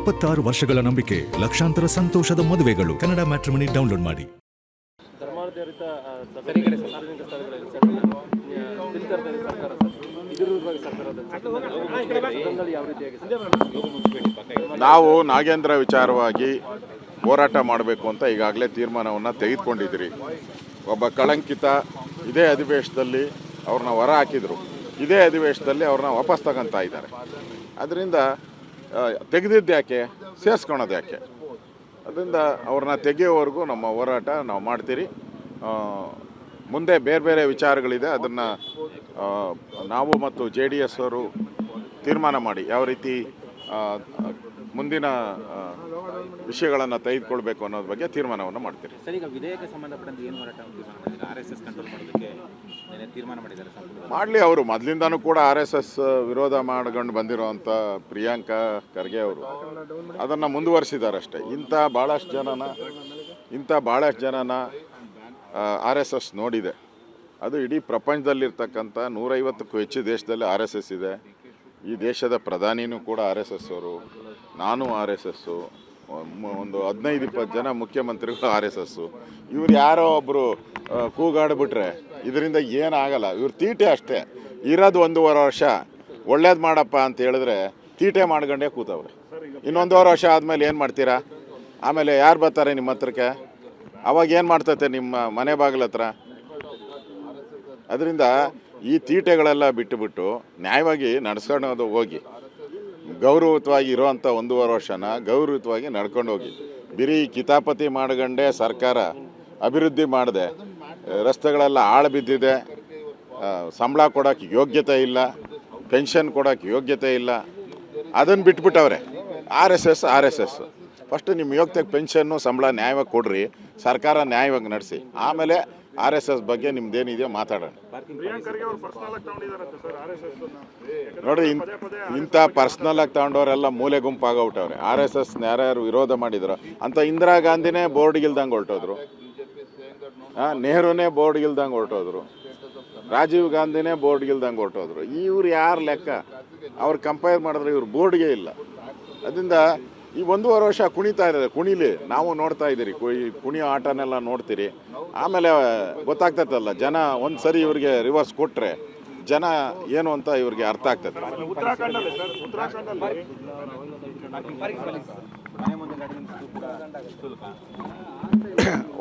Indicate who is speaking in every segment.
Speaker 1: 26 ವರ್ಷಗಳ ನಂಬಿಕೆ, ಲಕ್ಷಾಂತರ ಸಂತೋಷದ ಮದುವೆಗಳು. ಕನ್ನಡ ಮ್ಯಾಟ್ರಿಮನಿ ಡೌನ್ಲೋಡ್ ಮಾಡಿ.
Speaker 2: ಧರ್ಮಾಧಾರಿತ ಸಾರ್ವಜನಿಕ ಸ್ಥಳಗಳಲ್ಲಿ ಸರ್ಕಾರ ಇದರ ಬಗ್ಗೆ ಸರ್ಕಾರದ ಯಾವ ರೀತಿಯಾಗಿ
Speaker 3: ನಾವು ನಾಗೇಂದ್ರ ವಿಚಾರವಾಗಿ ಹೋರಾಟ ಮಾಡಬೇಕು ಅಂತ ಈಗಾಗಲೇ ತೀರ್ಮಾನವನ್ನು ತೆಗೆದುಕೊಂಡಿದ್ದೀರಿ. ಒಬ್ಬ ಕಳಂಕಿತ ಇದೇ ಅಧಿವೇಶನದಲ್ಲಿ ಅವ್ರನ್ನ ಹೊರ ಹಾಕಿದರು, ಇದೇ ಅಧಿವೇಶನದಲ್ಲಿ ಅವ್ರನ್ನ ವಾಪಸ್ ತಗೊತಾ ಇದ್ದಾರೆ. ಅದರಿಂದ ತೆಗೆದಿದ್ದು ಯಾಕೆ, ಸೇರಿಸ್ಕೊಳೋದು ಯಾಕೆ? ಅದರಿಂದ ಅವ್ರನ್ನ ತೆಗೆಯೋವರೆಗೂ ನಮ್ಮ ಹೋರಾಟ ನಾವು ಮಾಡ್ತೀರಿ. ಮುಂದೆ ಬೇರೆ ಬೇರೆ ವಿಚಾರಗಳಿದೆ, ಅದನ್ನು ನಾವು ಮತ್ತು JDS ಅವರು ತೀರ್ಮಾನ ಮಾಡಿ ಯಾವ ರೀತಿ ಮುಂದಿನ ವಿಷಯಗಳನ್ನು ತೆಗೆದುಕೊಳ್ಬೇಕು ಅನ್ನೋದ್ರ ಬಗ್ಗೆ ತೀರ್ಮಾನವನ್ನು ಮಾಡ್ತೀರಿ.
Speaker 4: ಸರ್, ಈಗ ವಿಧೇಯಕ ಸಂಬಂಧಪಟ್ಟಂತೆ ಏನು ಹೋರಾಟ ತೀರ್ಮಾನ ಮಾಡಿದ್ದಾರೆ? RSS ಕಂಟ್ರೋಲ್ ಮಾಡೋದಕ್ಕೆ ತೀರ್ಮಾನ ಮಾಡಿದ್ದಾರೆ.
Speaker 3: ಮಾಡಲಿ, ಅವರು ಮೊದಲಿಂದನೂ ಕೂಡ RSS ವಿರೋಧ ಮಾಡ್ಕೊಂಡು ಬಂದಿರೋವಂಥ ಪ್ರಿಯಾಂಕಾ ಖರ್ಗೆ ಅವರು ಅದನ್ನು ಮುಂದುವರಿಸಿದ್ದಾರೆ ಅಷ್ಟೇ. ಇಂಥ ಭಾಳಷ್ಟು ಜನನ RSS ನೋಡಿದೆ. ಅದು ಇಡೀ ಪ್ರಪಂಚದಲ್ಲಿರ್ತಕ್ಕಂಥ 150ಕ್ಕೂ ಹೆಚ್ಚು ದೇಶದಲ್ಲಿ RSS ಇದೆ. ಈ ದೇಶದ ಪ್ರಧಾನಿನೂ ಕೂಡ RSS ಅವರು, ನಾನು RSS, ಒಂದು 15-20 ಜನ ಮುಖ್ಯಮಂತ್ರಿಗಳು RSS. ಇವ್ರು ಯಾರೋ ಒಬ್ಬರು ಕೂಗಾಡ್ಬಿಟ್ರೆ ಇದರಿಂದ ಏನಾಗಲ್ಲ. ಇವ್ರು ತೀಟೆ ಅಷ್ಟೇ. ಇರೋದು 1.5 ವರ್ಷ ಒಳ್ಳೇದು ಮಾಡಪ್ಪ ಅಂತ ಹೇಳಿದ್ರೆ ತೀಟೆ ಮಾಡ್ಕೊಂಡೇ ಕೂತವ್ರೆ. ಇನ್ನು 1.5 ವರ್ಷ ಆದಮೇಲೆ ಏನು ಮಾಡ್ತೀರಾ? ಆಮೇಲೆ ಯಾರು ಬರ್ತಾರೆ ನಿಮ್ಮ ಹತ್ರಕ್ಕೆ? ಅವಾಗ ಏನು ಮಾಡ್ತೈತೆ ನಿಮ್ಮ ಮನೆ ಬಾಗಿಲ ಹತ್ರ? ಅದರಿಂದ ಈ ತೀಟೆಗಳೆಲ್ಲ ಬಿಟ್ಟುಬಿಟ್ಟು ನ್ಯಾಯವಾಗಿ ನಡೆಸ್ಕೊಂಡು ಹೋಗಿ, ಗೌರವಯುತವಾಗಿ ಇರೋವಂಥ 1.5 ವರ್ಷನ ಗೌರವಯುತವಾಗಿ ನಡ್ಕೊಂಡು ಹೋಗಿ. ಬರೀ ಕಿತಾಪತಿ ಮಾಡ್ಕೊಂಡೇ ಸರ್ಕಾರ ಅಭಿವೃದ್ಧಿ ಮಾಡಿದೆ, ರಸ್ತೆಗಳೆಲ್ಲ ಹಾಳು ಬಿದ್ದಿದೆ, ಸಂಬಳ ಕೊಡೋಕ್ಕೆ ಯೋಗ್ಯತೆ ಇಲ್ಲ, ಪೆನ್ಷನ್ ಕೊಡೋಕ್ಕೆ ಯೋಗ್ಯತೆ ಇಲ್ಲ, ಅದನ್ನು ಬಿಟ್ಬಿಟ್ಟವ್ರೆ. RSS ಫಸ್ಟು ನಿಮ್ಮ ಯೋಗ್ಯತೆಗೆ ಪೆನ್ಷನ್ನು ಸಂಬಳ ನ್ಯಾಯವಾಗಿ ಕೊಡ್ರಿ, ಸರ್ಕಾರ ನ್ಯಾಯವಾಗಿ ನಡೆಸಿ, ಆಮೇಲೆ RSS ಬಗ್ಗೆ ನಿಮ್ದೇನಿದೆಯೋ ಮಾತಾಡೋಣ. ನೋಡ್ರಿ, ಇಂಥ ಪರ್ಸ್ನಲಾಗಿ ತಗೊಂಡವರೆಲ್ಲ ಮೂಲೆ ಗುಂಪಾಗೋಗ್ಬಿಟ್ಟವ್ರೆ. RSS ಯಾರ್ಯಾರು ವಿರೋಧ ಮಾಡಿದ್ರು ಅಂತ ಇಂದಿರಾ ಗಾಂಧಿನೇ ಬೋರ್ಡ್ಗಿಲ್ದಂಗೆ ಹೊರಟೋದ್ರು, ನೆಹರುನೇ ಬೋರ್ಡ್ಗಿಲ್ದಂಗೆ ಹೊರಟೋದ್ರು, ರಾಜೀವ್ ಗಾಂಧಿನೇ ಬೋರ್ಡ್ಗಿಲ್ದಂಗೆ ಹೊರಟೋದ್ರು. ಇವ್ರು ಯಾರು ಲೆಕ್ಕ? ಅವ್ರು ಕಂಪೇರ್ ಮಾಡಿದ್ರೆ ಇವ್ರು ಬೋರ್ಡ್ಗೆ ಇಲ್ಲ. ಅದರಿಂದ ಈ 1.5 ವರ್ಷ ಕುಣಿತಾ ಇದ್ದಾರೆ, ಕುಣಿಲಿ, ನಾವು ನೋಡ್ತಾ ಇದ್ದೀರಿ, ಕುಣಿಯೋ ಆಟನೆಲ್ಲ ನೋಡ್ತೀರಿ. ಆಮೇಲೆ ಗೊತ್ತಾಗ್ತೈತಲ್ಲ, ಜನ ಒಂದು ಸರಿ ಇವ್ರಿಗೆ ರಿವರ್ಸ್ ಕೊಟ್ಟರೆ ಜನ ಏನು ಅಂತ ಇವ್ರಿಗೆ ಅರ್ಥ ಆಗ್ತದೆ.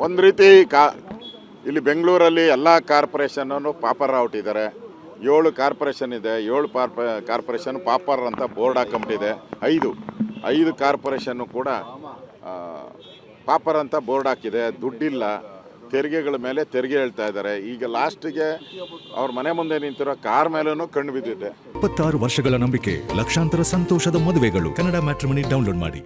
Speaker 3: ಒಂದು ರೀತಿ ಇಲ್ಲಿ ಬೆಂಗಳೂರಲ್ಲಿ ಎಲ್ಲ ಕಾರ್ಪೊರೇಷನನ್ನು ಪಾಪರ್ ಔಟಿದ್ದಾರೆ. 7 ಕಾರ್ಪೊರೇಷನ್ ಇದೆ. 7 ಕಾರ್ಪೊರೇಷನ್ ಪಾಪರ್ ಅಂತ ಬೋರ್ಡ್ ಹಾಕೊಂಬಿಟ್ಟಿದೆ. 5 ಕಾರ್ಪೊರೇಷನ್ನು ಕೂಡ ಪಾಪರ್ ಅಂತ ಬೋರ್ಡ್ ಹಾಕಿದೆ. ದುಡ್ಡಿಲ್ಲ, ತೆರಿಗೆಗಳ ಮೇಲೆ ತೆರಿಗೆ ಹೇಳ್ತಾ ಇದ್ದಾರೆ. ಈಗ ಲಾಸ್ಟಿಗೆ ಅವ್ರ ಮನೆ ಮುಂದೆ ನಿಂತಿರೋ ಕಾರ್ ಮೇಲೂ ಕಣ್ಣು ಬಿದ್ದಿದೆ.
Speaker 1: 26 ವರ್ಷಗಳ ನಂಬಿಕೆ, ಲಕ್ಷಾಂತರ ಸಂತೋಷದ ಮದುವೆಗಳು. ಕನ್ನಡ ಮ್ಯಾಟ್ರಿಮನಿ ಡೌನ್ಲೋಡ್ ಮಾಡಿ.